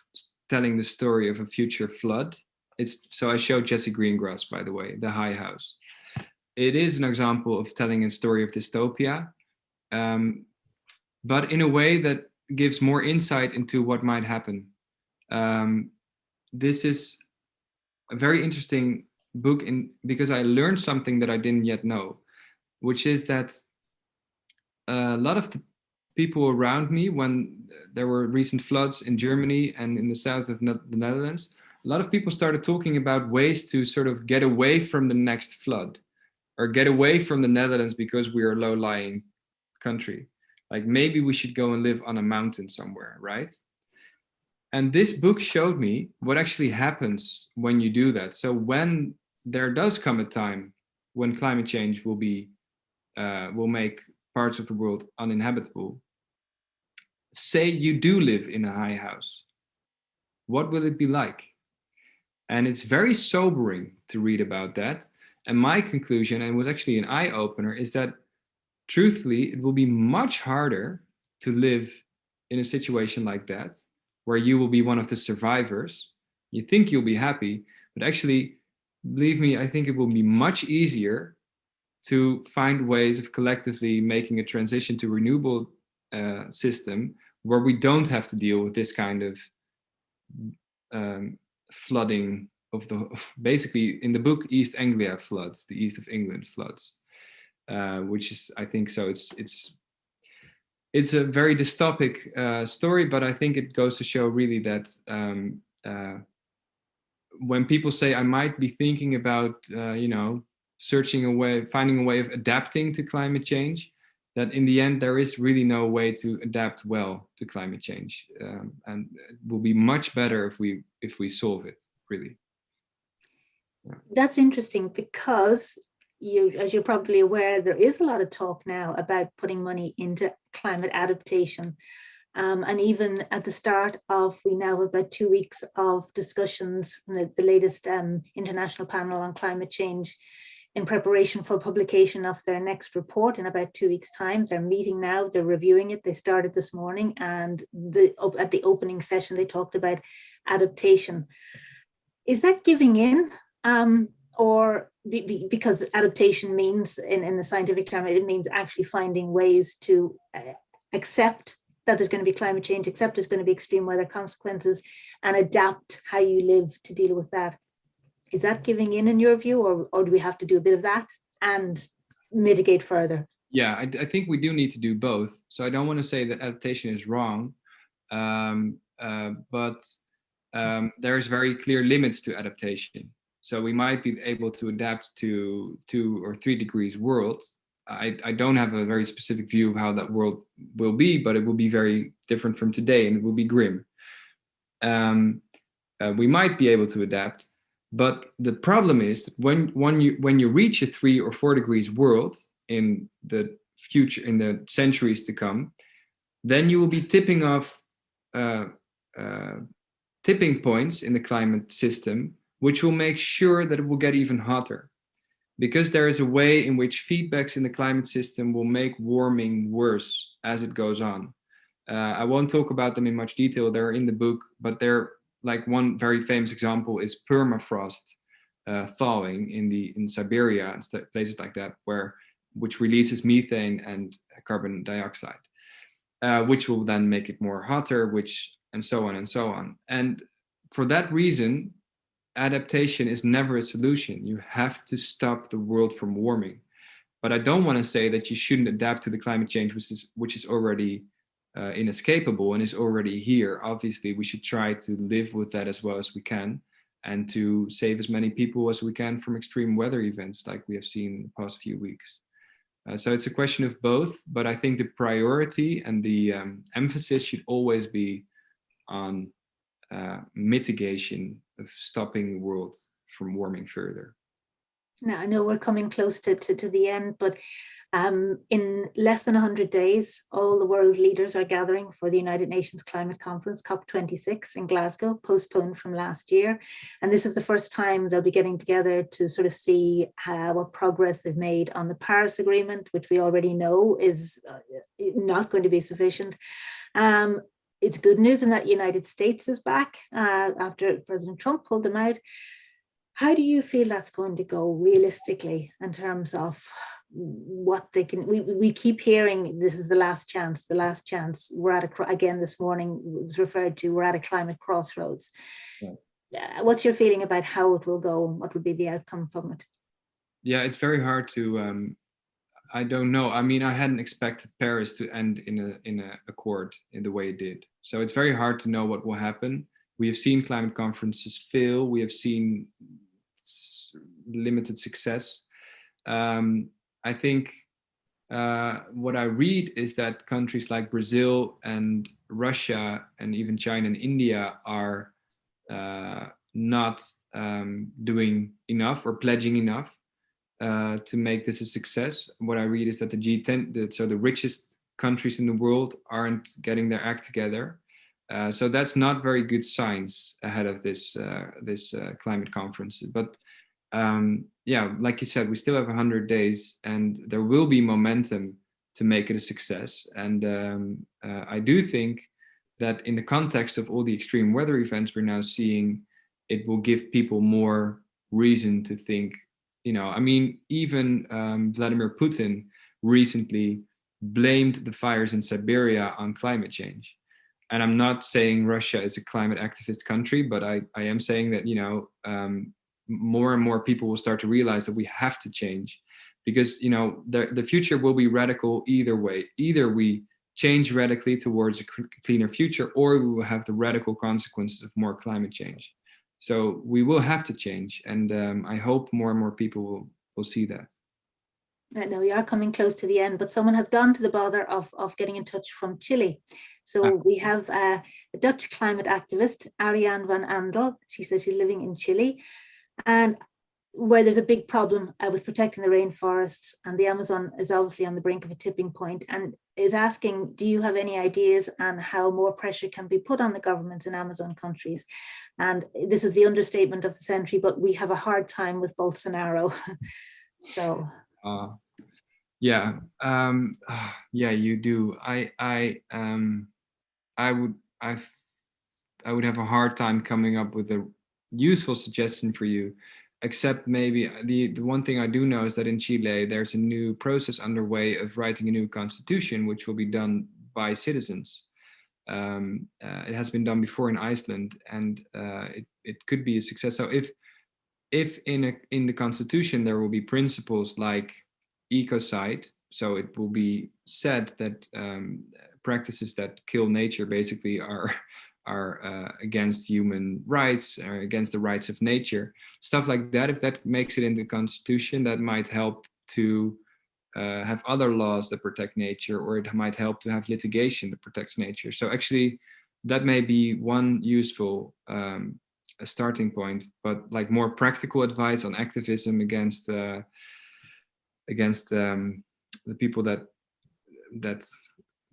telling the story of a future flood. So I showed Jesse Greengrass, by the way, The High House. It is an example of telling a story of dystopia, but in a way that gives more insight into what might happen. This is a very interesting book because I learned something that I didn't yet know, which is that a lot of the people around me, when there were recent floods in Germany and in the south of the Netherlands, a lot of people started talking about ways to sort of get away from the next flood, or get away from the Netherlands because we are a low-lying country. Like maybe we should go and live on a mountain somewhere, right? And this book showed me what actually happens when you do that. So when there does come a time when climate change will be will make parts of the world uninhabitable. Say you do live in a high house. What will it be like? And it's very sobering to read about that. And my conclusion, and it was actually an eye-opener, is that truthfully, it will be much harder to live in a situation like that, where you will be one of the survivors. You think you'll be happy, but actually, believe me, I think it will be much easier to find ways of collectively making a transition to renewable system where we don't have to deal with this kind of flooding of basically in the book East Anglia floods, the east of England floods, which is, I think so. It's a very dystopic story, but I think it goes to show really that when people say I might be thinking about finding a way of adapting to climate change, that in the end there is really no way to adapt well to climate change, and it will be much better if we solve it, really. Yeah. That's interesting because as you're probably aware, there is a lot of talk now about putting money into climate adaptation. And even at the start of, we now have about 2 weeks of discussions from the latest International Panel on Climate Change in preparation for publication of their next report in about 2 weeks' time. They're meeting now, they're reviewing it. They started this morning, and at the opening session, they talked about adaptation. Is that giving in? Or because adaptation means, in the scientific term, it means actually finding ways to accept that there's going to be climate change, accept there's going to be extreme weather consequences, and adapt how you live to deal with that. Is that giving in your view, or do we have to do a bit of that and mitigate further? Yeah, I think we do need to do both. So I don't want to say that adaptation is wrong, but there's very clear limits to adaptation. So we might be able to adapt to 2 or 3 degrees world. I don't have a very specific view of how that world will be, but it will be very different from today, and it will be grim. We might be able to adapt, but the problem is that when you reach a 3 or 4 degrees world in the future, in the centuries to come, then you will be tipping off tipping points in the climate system, which will make sure that it will get even hotter. Because there is a way in which feedbacks in the climate system will make warming worse as it goes on. I won't talk about them in much detail. They're in the book, but they're like, one very famous example is permafrost thawing in Siberia and places like that, which releases methane and carbon dioxide, which will then make it more hotter, and so on and so on. And for that reason, adaptation is never a solution. You have to stop the world from warming. But I don't want to say that you shouldn't adapt to the climate change, which is already inescapable and is already here. Obviously, we should try to live with that as well as we can, and to save as many people as we can from extreme weather events like we have seen in the past few weeks. So it's a question of both, but I think the priority and the emphasis should always be on mitigation of stopping the world from warming further. Now, I know we're coming close to the end, but in less than 100 days, all the world leaders are gathering for the United Nations Climate Conference, COP26 in Glasgow, postponed from last year. And this is the first time they'll be getting together to sort of see what progress they've made on the Paris Agreement, which we already know is not going to be sufficient. It's good news in that United States is back after President Trump pulled them out. How do you feel that's going to go realistically in terms of what they can? We keep hearing this is the last chance, the last chance. We're at again this morning was referred to, we're at a climate crossroads. Yeah. What's your feeling about how it will go and what would be the outcome from it? Yeah, it's very hard to. I don't know. I mean, I hadn't expected Paris to end in a accord in the way it did. So it's very hard to know what will happen. We have seen climate conferences fail. We have seen limited success. I think what I read is that countries like Brazil and Russia and even China and India are not doing enough or pledging enough. to make this a success. What I read is that the G10, so the richest countries in the world, aren't getting their act together. So that's not very good signs ahead of this climate conference. But yeah, like you said, we still have 100 days, and there will be momentum to make it a success. And I do think that in the context of all the extreme weather events we're now seeing, it will give people more reason to think. I mean, even Vladimir Putin recently blamed the fires in Siberia on climate change. And I'm not saying Russia is a climate activist country, but I am saying that, more and more people will start to realize that we have to change, because, the future will be radical either way. Either we change radically towards a cleaner future, or we will have the radical consequences of more climate change. So we will have to change, and I hope more and more people will see that. I know we are coming close to the end, but someone has gone to the bother of getting in touch from Chile. So we have a Dutch climate activist, Ariane van Andel. She says she's living in Chile, and where there's a big problem with protecting the rainforests, and the Amazon is obviously on the brink of a tipping point, and is asking, do you have any ideas on how more pressure can be put on the governments in Amazon countries? And this is the understatement of the century, but we have a hard time with Bolsonaro. So yeah, yeah, you do. I would have a hard time coming up with a useful suggestion for you, except maybe the one thing I do know is that in Chile there's a new process underway of writing a new constitution, which will be done by citizens. It has been done before in Iceland, and it could be a success. So if in the constitution there will be principles like ecocide, so it will be said that practices that kill nature basically are against human rights, or against the rights of nature, stuff like that. If that makes it in the constitution, that might help to have other laws that protect nature, or it might help to have litigation that protects nature. So actually, that may be one useful a starting point. But like more practical advice on activism against the people that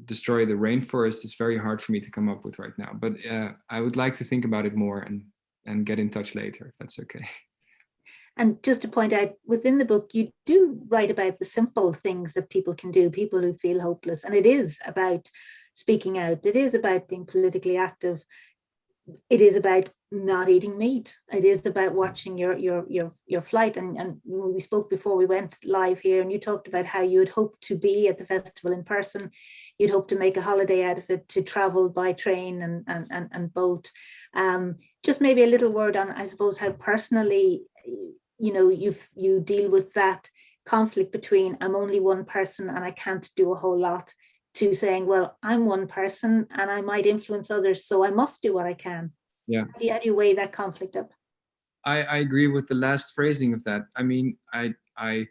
destroy the rainforest is very hard for me to come up with right now. But I would like to think about it more and get in touch later, if that's okay. And just to point out, within the book, you do write about the simple things that people can do, people who feel hopeless. And it is about speaking out. It is about being politically active. It is about not eating meat. It is about watching your flight. And we spoke before we went live here, and you talked about how you had hoped to be at the festival in person. You'd hoped to make a holiday out of it, to travel by train and boat. Just maybe a little word on, I suppose, how personally, you deal with that conflict between I'm only one person and I can't do a whole lot, to saying, well, I'm one person and I might influence others, so I must do what I can. Yeah. How do you weigh that conflict up? I agree with the last phrasing of that. I mean, I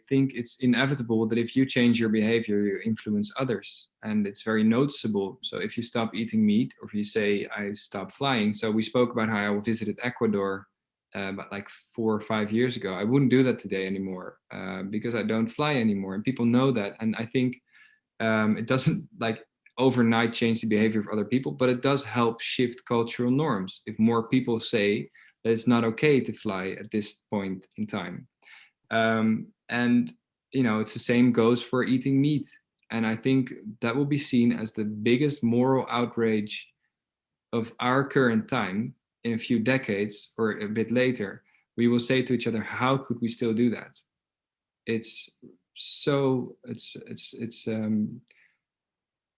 think it's inevitable that if you change your behavior, you influence others. And it's very noticeable. So if you stop eating meat, or if you say, I stop flying. So we spoke about how I visited Ecuador about like 4 or 5 years ago. I wouldn't do that today anymore because I don't fly anymore. And people know that. And I think it doesn't like overnight change the behavior of other people, but it does help shift cultural norms. If more people say that it's not okay to fly at this point in time. And, it's the same goes for eating meat. And I think that will be seen as the biggest moral outrage of our current time. In a few decades or a bit later, we will say to each other, how could we still do that?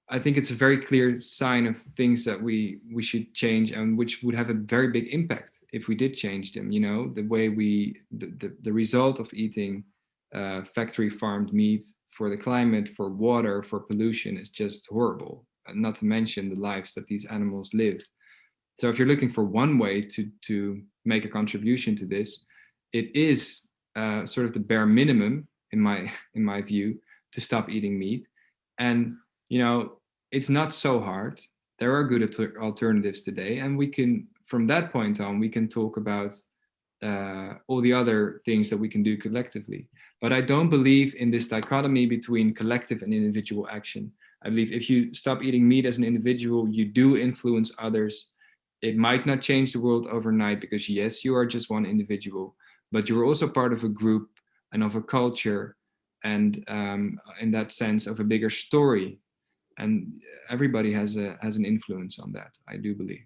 I think it's a very clear sign of things that we should change, and which would have a very big impact if we did change them. The way the result of eating factory farmed meat for the climate, for water, for pollution is just horrible. Not to mention the lives that these animals live. So if you're looking for one way to make a contribution to this, it is sort of the bare minimum in my view, to stop eating meat. And it's not so hard. There are good alternatives today, and we can, from that point on, we can talk about all the other things that we can do collectively. But I don't believe in this dichotomy between collective and individual action. I believe if you stop eating meat as an individual, you do influence others. It might not change the world overnight because yes, you are just one individual, but you're also part of a group and of a culture, and in that sense of a bigger story. And everybody has an influence on that, I do believe.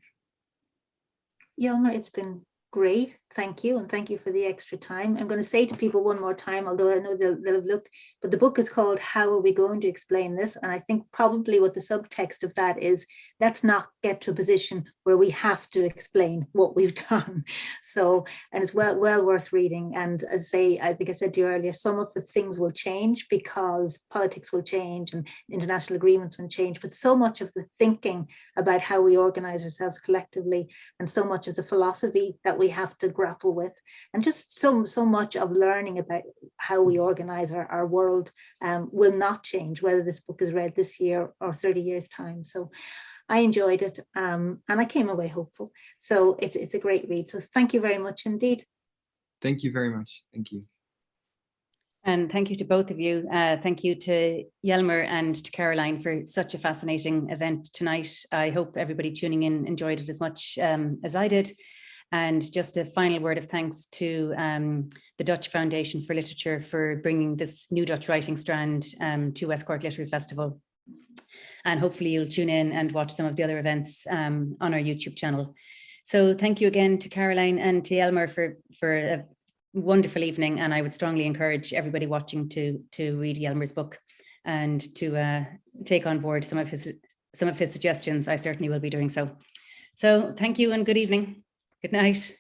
Jelmer, it's been great. Thank you. And thank you for the extra time. I'm going to say to people one more time, although I know they'll have looked, but the book is called How Are We Going to Explain This? And I think probably what the subtext of that is, let's not get to a position where we have to explain what we've done. So, and it's well worth reading. And as I say, I think I said to you earlier, some of the things will change because politics will change and international agreements will change, but so much of the thinking about how we organize ourselves collectively and so much of the philosophy that we have to grapple with, and just so much of learning about how we organize our world will not change, whether this book is read this year or 30 years time. So I enjoyed it, and I came away hopeful. So it's a great read. So thank you very much indeed. Thank you very much. Thank you. And thank you to both of you. Thank you to Jelmer and to Caroline for such a fascinating event tonight. I hope everybody tuning in enjoyed it as much as I did. And just a final word of thanks to the Dutch Foundation for Literature for bringing this new Dutch writing strand to West Cork Literary Festival. And hopefully you'll tune in and watch some of the other events on our YouTube channel. So thank you again to Caroline and to Jelmer for a wonderful evening. And I would strongly encourage everybody watching to read Jelmer's book and to take on board some of his suggestions. I certainly will be doing so. So thank you and good evening. Good night.